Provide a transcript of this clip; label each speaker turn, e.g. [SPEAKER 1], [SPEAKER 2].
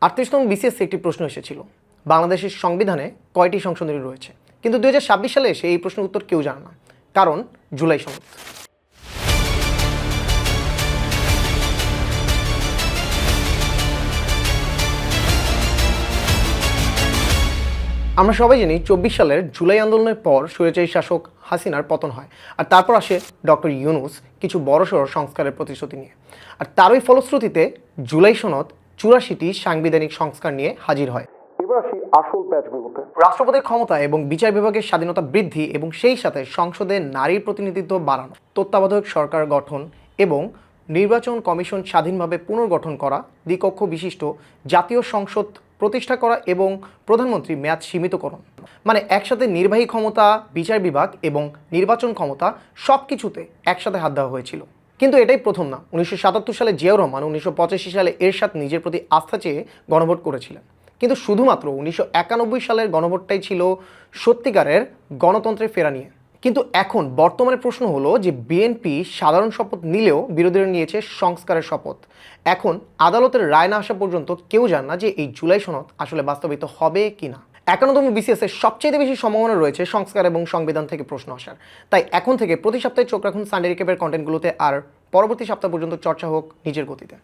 [SPEAKER 1] 38তম বিসিএসে একটি প্রশ্ন এসেছিল, বাংলাদেশের সংবিধানে কয়টি সংশোধনী রয়েছে? কিন্তু 2026 সালে এসে এই প্রশ্নের উত্তর কেউ জানে না, কারণ জুলাই সনদ। আমরা সবাই জানি 24 সালের জুলাই আন্দোলনের পর স্বৈরাচারী শাসক হাসিনার পতন হয়, আর তারপর আসে ডক্টর ইউনূস কিছু বড়সড় সংস্কারের প্রতিশ্রুতি নিয়ে। আর তারই ফলশ্রুতিতে জুলাই সনদ 84টি সাংবিধানিক সংস্কার নিয়ে হাজির হয়।
[SPEAKER 2] এবার আসি আসল প্যাচগুলোতে।
[SPEAKER 1] রাষ্ট্রপতির ক্ষমতা এবং বিচার বিভাগের স্বাধীনতা বৃদ্ধি এবং সেই সাথে সংসদে নারীর প্রতিনিধিত্ব বাড়ানো, তত্ত্বাবধায়ক সরকার গঠন এবং নির্বাচন কমিশন স্বাধীনভাবে পুনর্গঠন করা, দ্বিকক্ষ বিশিষ্ট জাতীয় সংসদ প্রতিষ্ঠা করা এবং প্রধানমন্ত্রী মেয়াদ সীমিতকরণ, মানে একসাথে নির্বাহী ক্ষমতা, বিচার বিভাগ এবং নির্বাচন ক্ষমতা সব কিছুতে একসাথে হাত দেওয়া হয়েছিল। কিন্তু এটাই প্রথম না। 1977 সালে জিয়াউর রহমান 1985 সালে এরশাদ নিজের প্রতি আস্থা চেয়ে গণভোট করেছিলেন, কিন্তু শুধুমাত্র 1991 সালের গণভোটটাই ছিল সত্যিকারের গণতন্ত্রের ফেরা নিয়ে। কিন্তু এখন বর্তমানে প্রশ্ন হলো যে বিএনপি সাধারণ শপথ নিলেও বিরোধীরা নিয়েছে সংস্কারের শপথ। এখন আদালতের রায় না আসা পর্যন্ত কেউ জানে না যে এই জুলাই সনদ আসলে বাস্তবিত হবে কিনা। 51তম বিসিএস এর সবচেয়ে বেশি সম্ভাবনা রয়েছে সংস্কার এবং সংবিধান থেকে প্রশ্ন আসার। তাই এখন থেকে প্রতি সপ্তাহে চোখ রাখুন সানডে রিক্যাপের কন্টেন্টগুলোতে, আর পরবর্তী সপ্তাহ পর্যন্ত চর্চা হোক নিজের গতিতে।